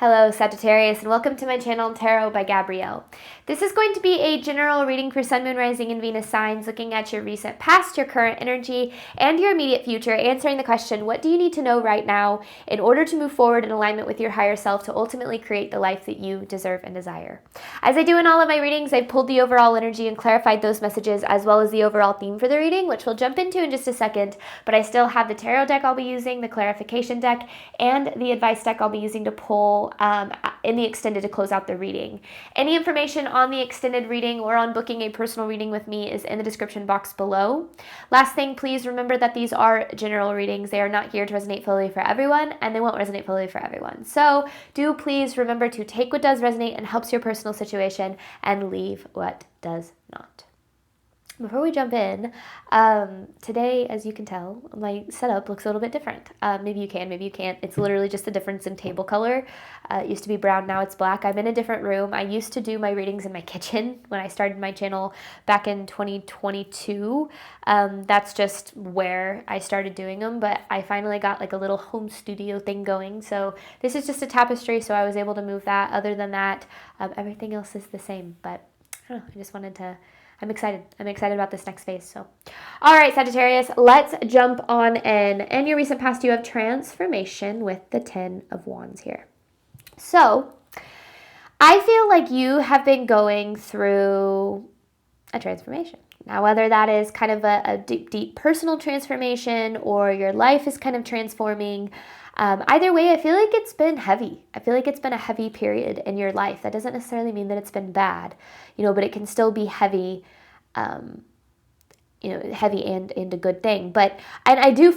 Hello Sagittarius, and welcome to my channel Tarot by Gabrielle. This is going to be a general reading for Sun, Moon, Rising, and Venus signs, looking at your recent past, your current energy, and your immediate future, answering the question, what do you need to know right now in order to move forward in alignment with your higher self to ultimately create the life that you deserve and desire? As I do in all of my readings, I've pulled the overall energy and clarified those messages, as well as the overall theme for the reading, which we'll jump into in just a second, but I still have the tarot deck I'll be using, the clarification deck, and the advice deck I'll be using to pull in the extended to close out the reading. Any information on the extended reading or on booking a personal reading with me is in the description box below. Last thing, please remember that these are general readings. They are not here to resonate fully for everyone, and they won't resonate fully for everyone. So do please remember to take what does resonate and helps your personal situation and leave what does not. Before we jump in, today, as you can tell, my setup looks a little bit different. Maybe you can, maybe you can't. It's literally just a difference in table color. It used to be brown, now it's black. I'm in a different room. I used to do my readings in my kitchen when I started my channel back in 2022. That's just where I started doing them, but I finally got like a little home studio thing going. So this is just a tapestry, so I was able to move that. Other than that, everything else is the same, but I don't know, I just wanted to... I'm excited. I'm excited about this next phase. So, all right, Sagittarius, let's jump on in. In your recent past, you have transformation with the 10 of Wands here. So, I feel like you have been going through a transformation. Now, whether that is kind of a deep personal transformation or your life is kind of transforming, either way, I feel like it's been heavy. I feel like it's been a heavy period in your life. That doesn't necessarily mean that it's been bad, but it can still be heavy, heavy and a good thing. But I do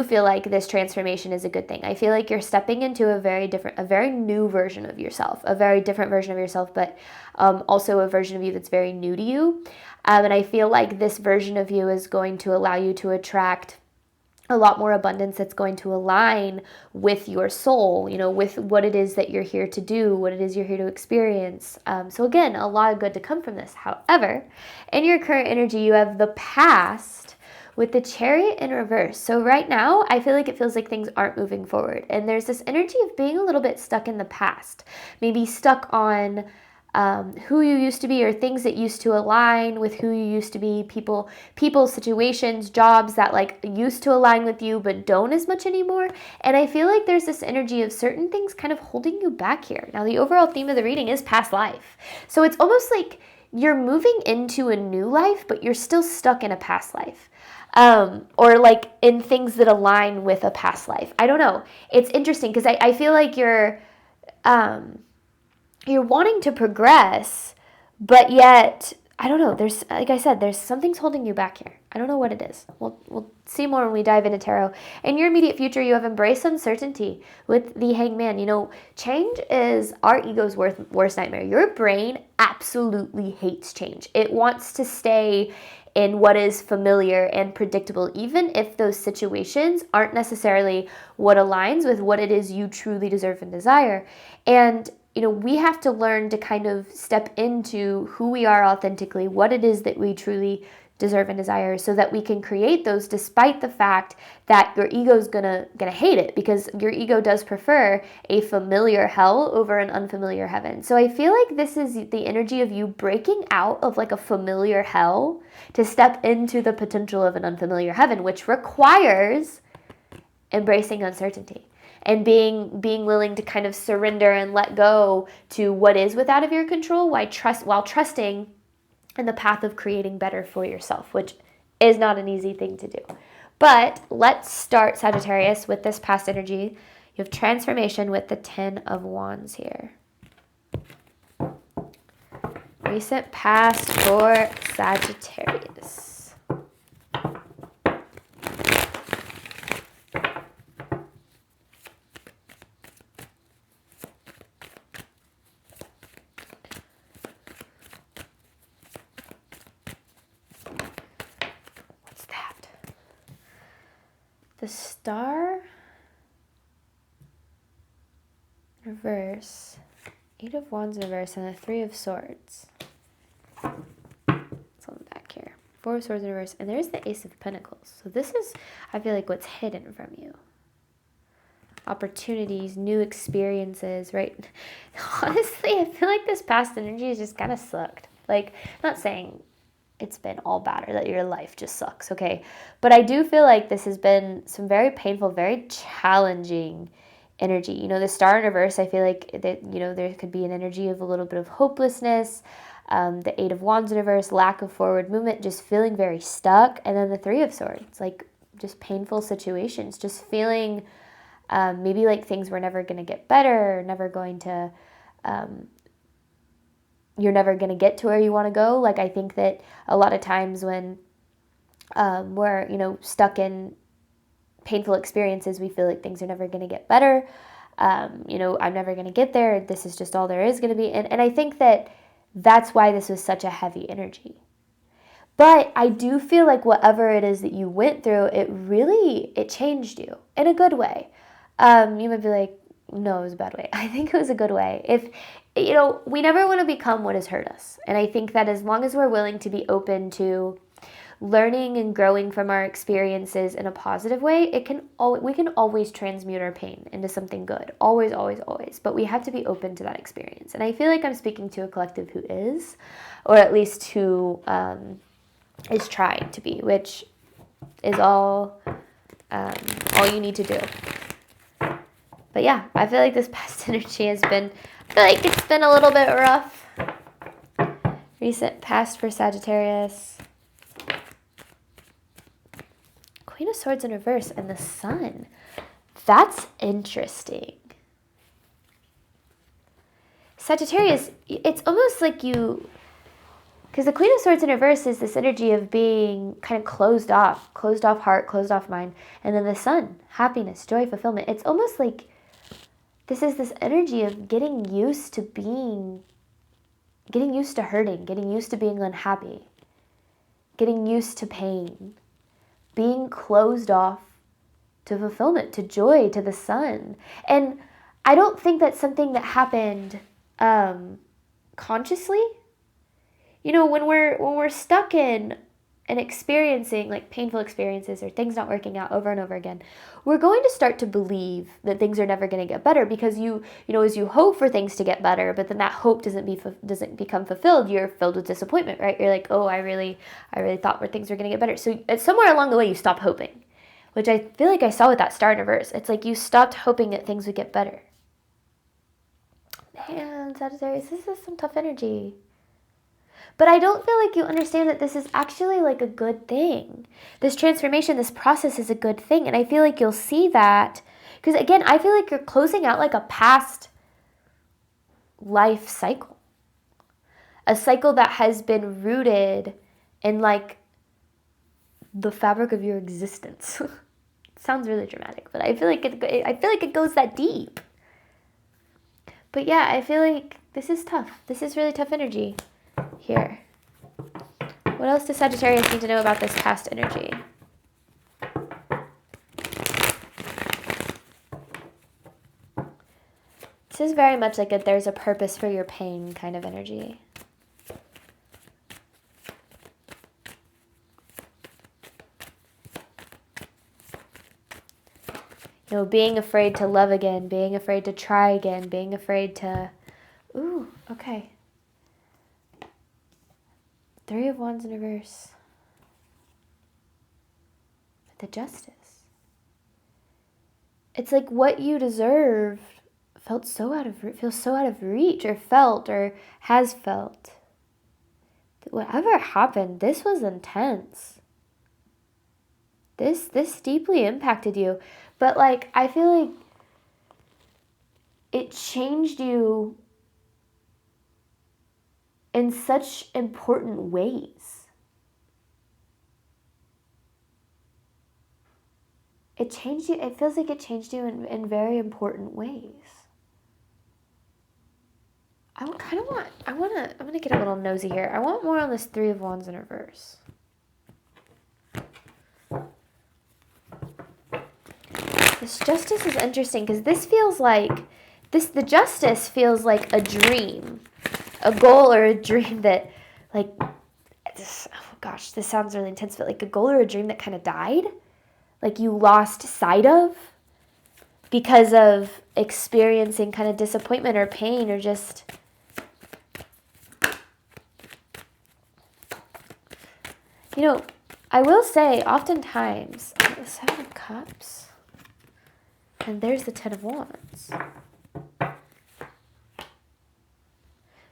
feel like this transformation is a good thing. I feel like you're stepping into a very new version of yourself, a very different version of yourself, but also a version of you that's very new to you. And I feel like this version of you is going to allow you to attract a lot more abundance that's going to align with your soul, with what it is that you're here to do, what it is you're here to experience. So again, a lot of good to come from this. However, in your current energy, you have the past with the Chariot in reverse. So right now, I feel like it feels like things aren't moving forward. And there's this energy of being a little bit stuck in the past, maybe stuck on who you used to be or things that used to align with who you used to be, people, situations, jobs that like used to align with you but don't as much anymore. And I feel like there's this energy of certain things kind of holding you back here. Now, the overall theme of the reading is past life. So it's almost like you're moving into a new life, but you're still stuck in a past life. Or like in things that align with a past life. I don't know. It's interesting because I feel like you're wanting to progress, but yet, I don't know, there's, like I said, there's something's holding you back here. I don't know what it is. We'll see more when we dive into tarot. In your immediate future, you have embraced uncertainty with the Hangman. Change is our ego's worst nightmare. Your brain absolutely hates change. It wants to stay in what is familiar and predictable, even if those situations aren't necessarily what aligns with what it is you truly deserve and desire. And we have to learn to kind of step into who we are authentically, what it is that we truly deserve and desire, so that we can create those despite the fact that your ego's gonna hate it, because your ego does prefer a familiar hell over an unfamiliar heaven. So I feel like this is the energy of you breaking out of like a familiar hell to step into the potential of an unfamiliar heaven, which requires embracing uncertainty and being willing to kind of surrender and let go to what is without of your control while trusting in the path of creating better for yourself, which is not an easy thing to do. But let's start, Sagittarius, with this past energy. You have transformation with the 10 of Wands here. Recent past for Sagittarius. The Star, reverse, 8 of Wands in reverse, and the 3 of Swords. It's on the back here. 4 of Swords in reverse, and there's the Ace of Pentacles. So this is, I feel like, what's hidden from you. opportunities, new experiences, right? Honestly, I feel like this past energy has just kind of sucked. Like, I'm not saying it's been all bad or that your life just sucks, okay? But I do feel like this has been some very painful, very challenging energy. You know, the star in reverse, I feel like that, you know, there could be an energy of a little bit of hopelessness. The Eight of Wands in reverse, lack of forward movement, just feeling very stuck. And then the Three of Swords, like just painful situations, just feeling maybe like things were never going to get better, never going to, you're never going to get to where you want to go. Like, I think that a lot of times when we're, you know, stuck in painful experiences, we feel like things are never going to get better. You know, I'm never going to get there. This is just all there is going to be. And I think that that's why this was such a heavy energy. But I do feel like whatever it is that you went through, it changed you in a good way. You might be like, no, it was a bad way. I think it was a good way. If, you know, we never want to become what has hurt us. And I think that as long as we're willing to be open to learning and growing from our experiences in a positive way, we can always transmute our pain into something good. Always, always, always. But we have to be open to that experience. And I feel like I'm speaking to a collective who is, or at least who is trying to be, which is all you need to do. But yeah, I feel like this past energy has been, I feel like it's been a little bit rough. Recent past for Sagittarius. Queen of Swords in reverse and the Sun. That's interesting. Sagittarius, it's almost like you, because the Queen of Swords in reverse is this energy of being kind of closed off heart, closed off mind. And then the Sun, happiness, joy, fulfillment. It's almost like this is this energy of getting used to hurting, getting used to being unhappy, getting used to pain, being closed off to fulfillment, to joy, to the Sun. And I don't think that's something that happened consciously. You know, when we're stuck in and experiencing like painful experiences or things not working out over and over again, we're going to start to believe that things are never going to get better because you know, as you hope for things to get better, but then that hope doesn't become fulfilled, you're filled with disappointment, right? You're like, oh, I really thought things were going to get better. So it's somewhere along the way you stop hoping, which I feel like I saw with that star in reverse. It's like you stopped hoping that things would get better. Man, Sagittarius, this is some tough energy. But I don't feel like you understand that this is actually like a good thing. This transformation, this process is a good thing. And I feel like you'll see that. Because again, I feel like you're closing out like a past life cycle. A cycle that has been rooted in like the fabric of your existence. It sounds really dramatic, but I feel like it goes that deep. But yeah, I feel like this is tough. This is really tough energy. Here. What else does Sagittarius need to know about this past energy? This is very much like there's a purpose for your pain kind of energy. You know, being afraid to love again, being afraid to try again, being afraid to... Ooh, okay. Three of Wands in reverse. The Justice. It's like what you deserve feels so out of reach, or felt, or has felt. Whatever happened, this was intense. This deeply impacted you. But like, I feel like it changed you in such important ways. It changed you, it feels like it changed you in very important ways. I'm gonna get a little nosy here. I want more on this Three of Wands in reverse. This Justice is interesting because this feels like, the Justice feels like a dream. A goal or a dream that, like, this, oh gosh, this sounds really intense, but like a goal or a dream that kind of died, like you lost sight of, because of experiencing kind of disappointment or pain or just, I will say oftentimes, the Seven of Cups, and there's the Ten of Wands.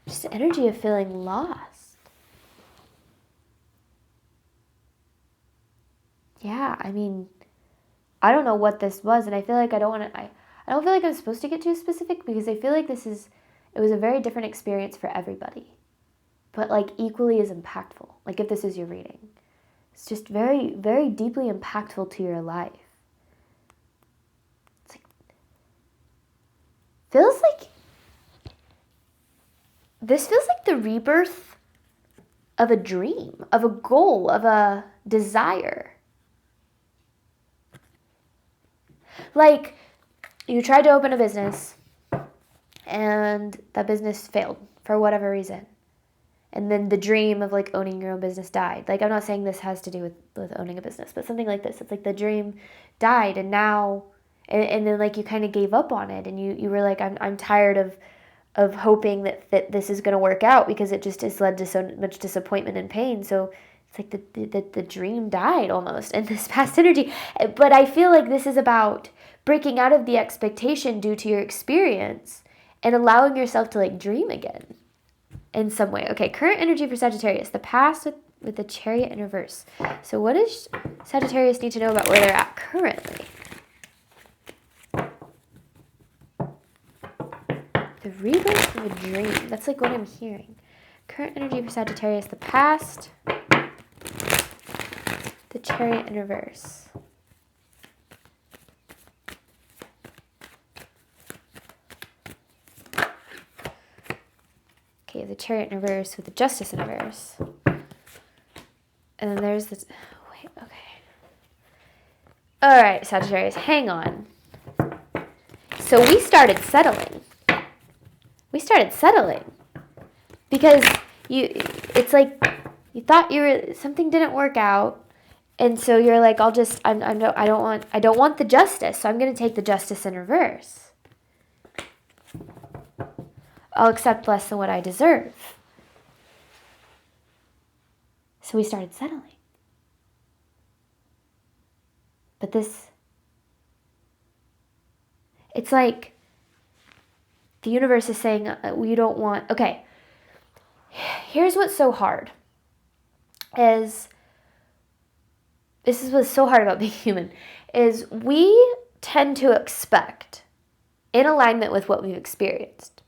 Just the energy of feeling lost. Yeah, I mean, I don't know what this was, and I feel like I don't feel like I'm supposed to get too specific because I feel like it was a very different experience for everybody, but like equally as impactful. Like if this is your reading, it's just very, very deeply impactful to your life. It's like, this feels like the rebirth of a dream, of a goal, of a desire. Like, you tried to open a business, and that business failed for whatever reason. And then the dream of, like, owning your own business died. Like, I'm not saying this has to do with owning a business, but something like this. It's like the dream died, and now, and then, like, you kind of gave up on it, and you were like, I'm tired of hoping that this is going to work out because it just has led to so much disappointment and pain. So it's like the dream died almost in this past energy. But I feel like this is about breaking out of the expectation due to your experience and allowing yourself to like dream again in some way. Okay, current energy for Sagittarius, the past with the Chariot in reverse. So what does Sagittarius need to know about where they're at currently? The rebirth of a dream. That's like what I'm hearing. Current energy for Sagittarius, the past, the Chariot in reverse. Okay, the Chariot in reverse with the Justice in reverse. And then there's this, wait, okay. All right, Sagittarius, hang on. So we started settling. Because it's like you thought something didn't work out, and so you're like, I don't want the Justice, so I'm going to take the Justice in reverse. I'll accept less than what I deserve. So we started settling. But it's like the universe is saying, we don't want, okay, here's what's so hard, this is what's so hard about being human, is we tend to expect in alignment with what we've experienced.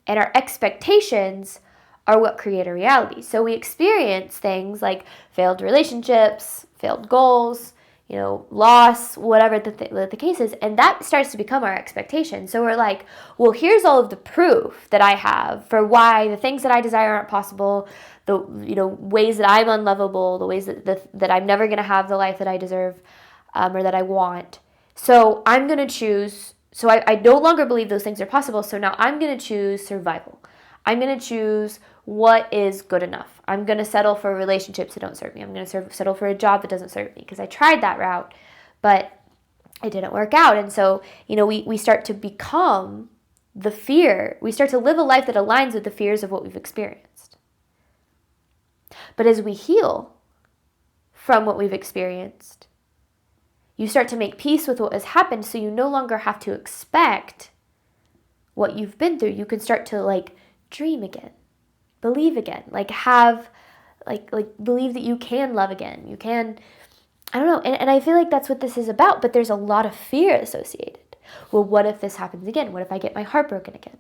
And our expectations are what create a reality. So we experience things like failed relationships, failed goals, loss, whatever the case is, and that starts to become our expectation. So we're like, well, here's all of the proof that I have for why the things that I desire aren't possible, the ways that I'm unlovable, the ways that I'm never going to have the life that I deserve or that I want. So I'm going to choose, so I no longer believe those things are possible, so now I'm going to choose survival. I'm going to choose what is good enough. I'm going to settle for relationships that don't serve me. I'm going to settle for a job that doesn't serve me because I tried that route, but it didn't work out. And so, we start to become the fear. We start to live a life that aligns with the fears of what we've experienced. But as we heal from what we've experienced, you start to make peace with what has happened, so you no longer have to expect what you've been through. You can start to dream again, believe again, believe that you can love again. You can, I don't know. And I feel like that's what this is about, but there's a lot of fear associated. Well, what if this happens again? What if I get my heart broken again?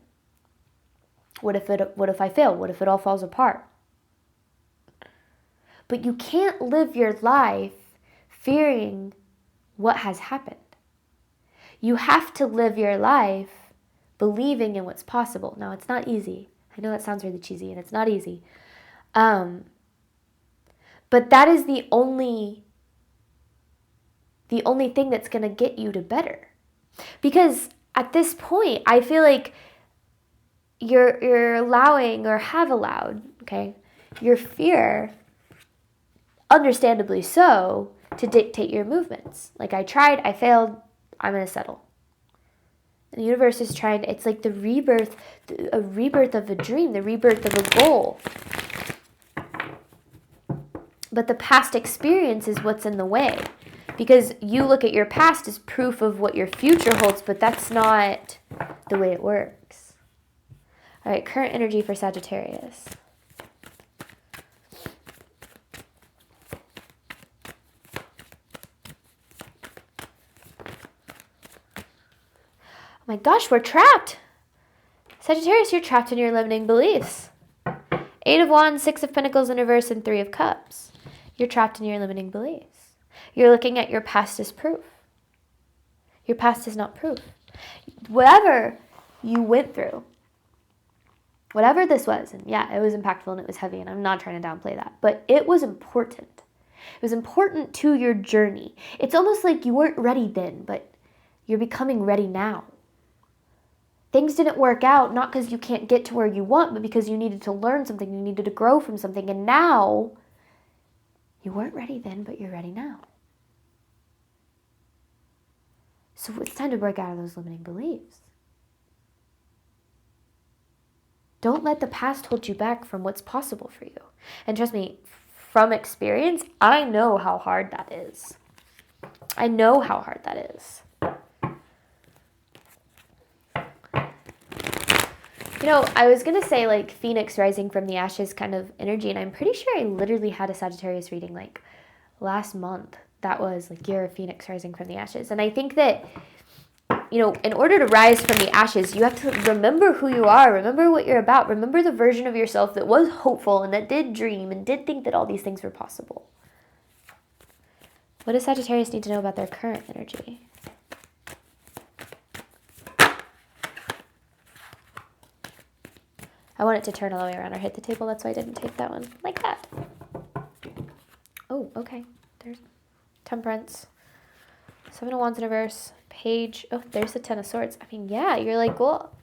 What if I fail? What if it all falls apart? But you can't live your life fearing what has happened. You have to live your life believing in what's possible. Now, it's not easy. I know that sounds really cheesy, and it's not easy. But that is the only thing that's going to get you to better. Because at this point, I feel like you're allowing, or have allowed, okay, your fear, understandably so, to dictate your movements. Like, I tried, I failed, I'm going to settle. The universe is trying, it's like a rebirth of a dream, the rebirth of a goal. But the past experience is what's in the way. Because you look at your past as proof of what your future holds, but that's not the way it works. All right, current energy for Sagittarius. Oh my gosh, we're trapped. Sagittarius, you're trapped in your limiting beliefs. 8 of Wands, 6 of Pentacles in reverse, and 3 of Cups. You're trapped in your limiting beliefs. You're looking at your past as proof. Your past is not proof. Whatever you went through, whatever this was, and yeah, it was impactful and it was heavy, and I'm not trying to downplay that, but it was important. It was important to your journey. It's almost like you weren't ready then, but you're becoming ready now. Things didn't work out, not because you can't get to where you want, but because you needed to learn something, you needed to grow from something, and now, you weren't ready then, but you're ready now. So it's time to break out of those limiting beliefs. Don't let the past hold you back from what's possible for you. And trust me, from experience, I know how hard that is. I know how hard that is. You know, I was going to say like Phoenix rising from the ashes kind of energy, and I'm pretty sure I literally had a Sagittarius reading like last month. That was like you're a Phoenix rising from the ashes. And I think that, you know, in order to rise from the ashes, you have to remember who you are, remember what you're about, remember the version of yourself that was hopeful and that did dream and did think that all these things were possible. What does Sagittarius need to know about their current energy? I want it to turn all the way around or hit the table. That's why I didn't take that one like that. Oh, okay. There's Temperance. 7 of Wands in reverse. Page. Oh, there's the 10 of Swords. I mean, yeah, you're like, well,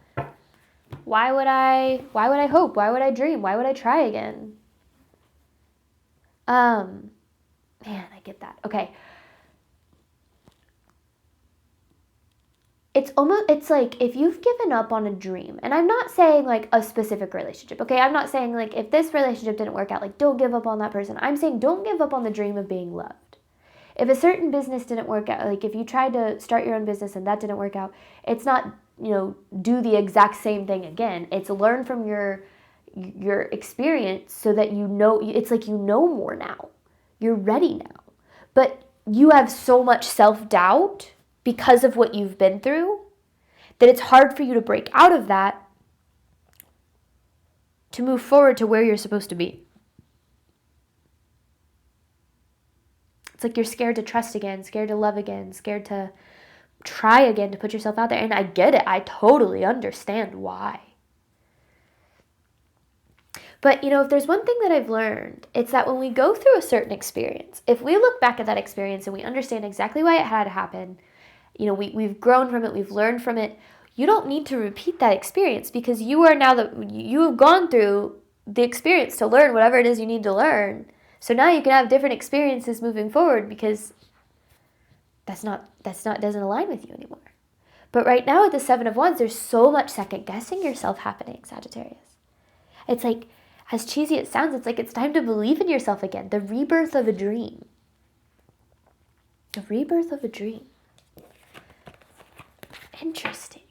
why would I hope? Why would I dream? Why would I try again? Man, I get that. Okay. It's like if you've given up on a dream, and I'm not saying like a specific relationship, okay? I'm not saying like if this relationship didn't work out, like don't give up on that person. I'm saying don't give up on the dream of being loved. If a certain business didn't work out, like if you tried to start your own business and that didn't work out, it's not, you know, do the exact same thing again. It's learn from your experience so that you know, it's like you know more now. You're ready now. But you have so much self-doubt because of what you've been through that it's hard for you to break out of that to move forward to where you're supposed to be. It's like you're scared to trust again, scared to love again, scared to try again, to put yourself out there. And I get it. I totally understand why. But, you know, if there's one thing that I've learned, it's that when we go through a certain experience, if we look back at that experience and we understand exactly why it had to happen, you know, we've grown from it, we've learned from it, you don't need to repeat that experience because you are now you have gone through the experience to learn whatever it is you need to learn. So now you can have different experiences moving forward because doesn't align with you anymore. But right now with the 7 of Wands, there's so much second guessing yourself happening, Sagittarius. It's like, as cheesy it sounds, it's like it's time to believe in yourself again. The rebirth of a dream. The rebirth of a dream. Interesting.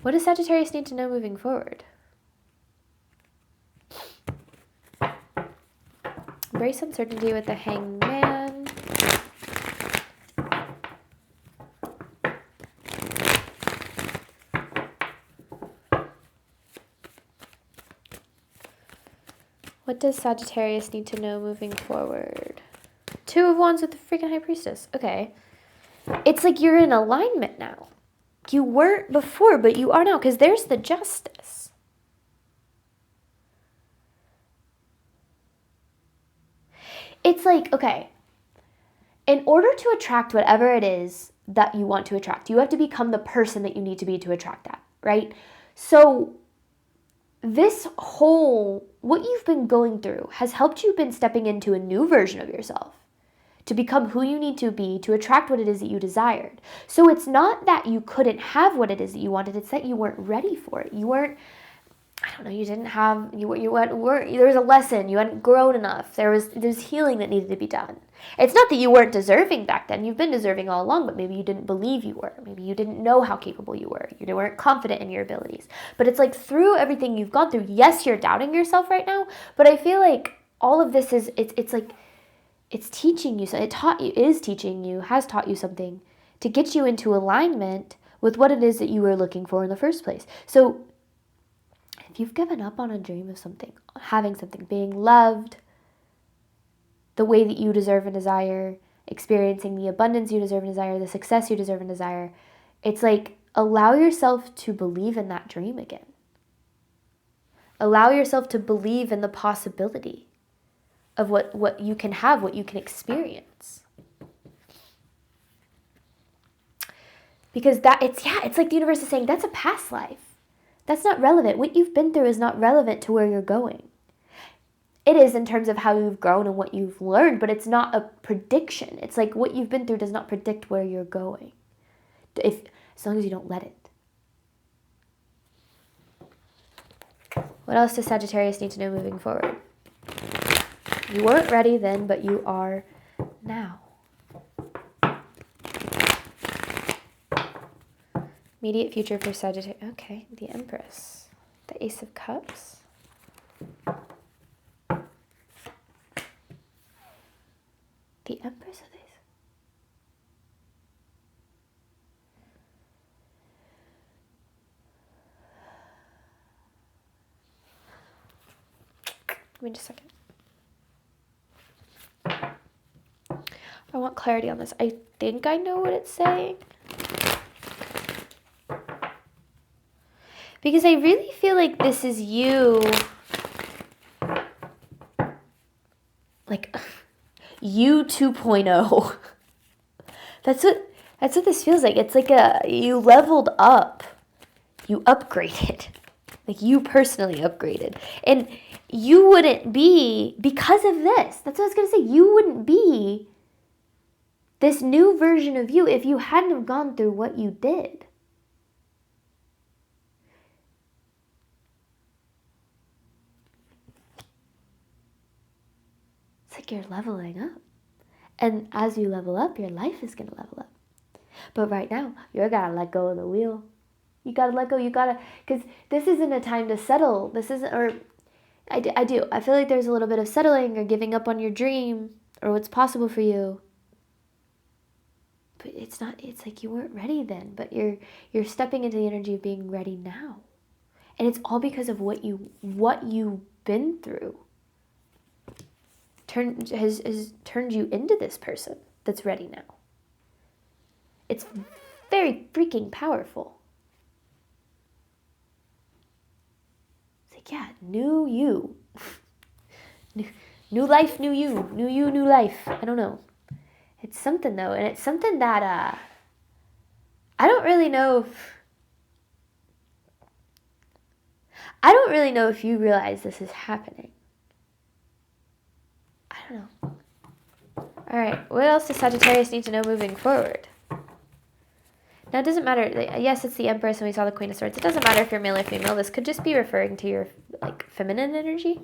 What does Sagittarius need to know moving forward? Embrace uncertainty with the Hangman. What does Sagittarius need to know moving forward? 2 of Wands with the freaking High Priestess. Okay. It's like you're in alignment now. You weren't before, but you are now because there's the Justice. It's like, okay, in order to attract whatever it is that you want to attract, you have to become the person that you need to be to attract that, right? So this whole, what you've been going through has helped you been stepping into a new version of yourself to become who you need to be to attract what it is that you desired. So it's not that you couldn't have what it is that you wanted, it's that you weren't ready for it. You weren't, I don't know, you didn't have, there was a lesson, you hadn't grown enough. There's healing that needed to be done. It's not that you weren't deserving back then. You've been deserving all along, but maybe you didn't believe you were. Maybe you didn't know how capable you were. You weren't confident in your abilities. But it's like through everything you've gone through, yes, you're doubting yourself right now, but I feel like all of this is, it's like, it's teaching you, so it is teaching you, has taught you something to get you into alignment with what it is that you were looking for in the first place. So if you've given up on a dream of something, having something, being loved the way that you deserve and desire, experiencing the abundance you deserve and desire, the success you deserve and desire, it's like allow yourself to believe in that dream again. Allow yourself to believe in the possibility of what you can have, what you can experience. Because it's like the universe is saying, that's a past life. That's not relevant. What you've been through is not relevant to where you're going. It is in terms of how you've grown and what you've learned, but it's not a prediction. It's like what you've been through does not predict where you're going. As long as you don't let it. What else does Sagittarius need to know moving forward? You weren't ready then, but you are now. Immediate future for Sagittarius. Okay, the Empress. The Ace of Cups. The Empress of these. Give me just a second. I want clarity on this. I think I know what it's saying. Because I really feel like this is you. Like, you 2.0. That's what this feels like. It's like you leveled up. You upgraded. Like you personally upgraded. And you wouldn't be, because of this, that's what I was going to say, you wouldn't be this new version of you if you hadn't have gone through what you did. It's like you're leveling up. And as you level up, your life is going to level up. But right now, you got to let go of the wheel. You got to let go. You got to, because this isn't a time to settle. This isn't, or I do. I feel like there's a little bit of settling or giving up on your dream or what's possible for you. But it's not, it's like you weren't ready then, but you're stepping into the energy of being ready now. And it's all because of what you've been through. Has turned you into this person that's ready now. It's very freaking powerful. It's like, yeah, new you. New life, new you. New you, new life. I don't know. It's something though, and it's something that I don't really know if you realize this is happening. I don't know. All right, what else does Sagittarius need to know moving forward? Now, it doesn't matter. Yes, it's the Empress, and we saw the Queen of Swords. It doesn't matter if you're male or female. This could just be referring to your feminine energy.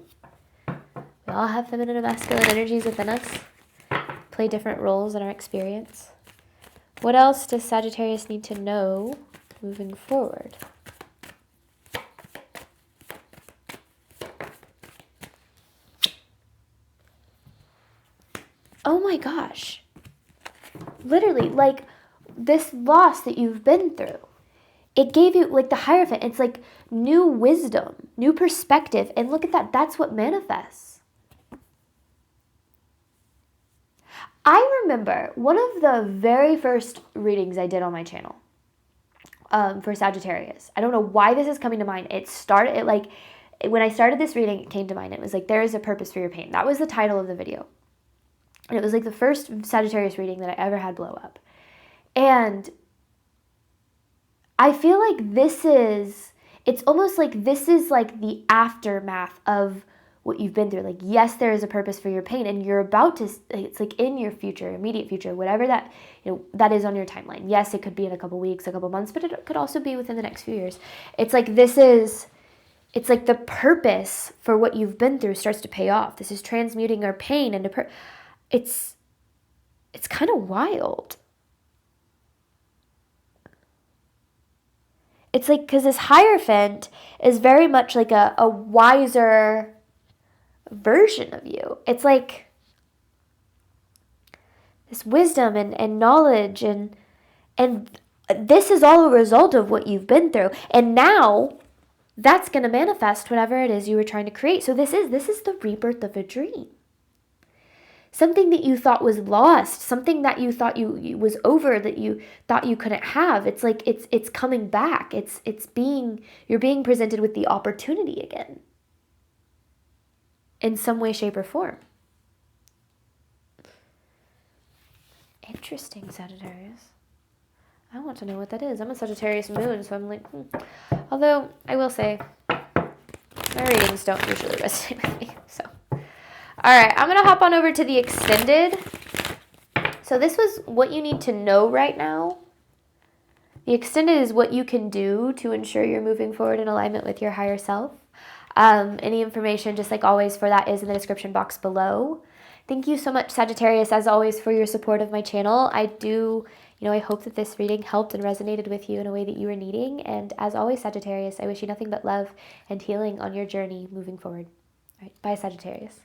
We all have feminine and masculine energies within us. Play different roles in our experience. What else does Sagittarius need to know moving forward? Oh my gosh. Literally, like this loss that you've been through, it gave you like the Hierophant. It's like new wisdom, new perspective. And look at that. That's what manifests. I remember one of the very first readings I did on my channel for Sagittarius. I don't know why this is coming to mind. When I started this reading, it came to mind. It was like, there is a purpose for your pain. That was the title of the video. And it was like the first Sagittarius reading that I ever had blow up. And I feel like it's almost like this is like the aftermath of what you've been through. Like, yes, there is a purpose for your pain, and you're about to, it's like in your future, immediate future, whatever that, that is on your timeline. Yes, it could be in a couple weeks, a couple months, but it could also be within the next few years. It's like, it's like the purpose for what you've been through starts to pay off. This is transmuting our pain into, it's kind of wild. It's like, because this Hierophant is very much like a wiser version of you. It's like this wisdom and knowledge, and this is all a result of what you've been through. And now that's going to manifest whatever it is you were trying to create. So this is the rebirth of a dream. Something that you thought was lost, something that you thought you was over, that you thought you couldn't have. It's like it's coming back. You're being presented with the opportunity again. In some way, shape, or form. Interesting, Sagittarius. I want to know what that is. I'm a Sagittarius moon, so I'm like, Although, I will say, my readings don't usually resonate with me, so. All right, I'm going to hop on over to the extended. So this was what you need to know right now. The extended is what you can do to ensure you're moving forward in alignment with your higher self. Any information, just like always, for that is in the description box below. Thank you so much, Sagittarius, as always, for your support of my channel. I hope that this reading helped and resonated with you in a way that you were needing. And as always, Sagittarius, I wish you nothing but love and healing on your journey moving forward. All right, bye, Sagittarius.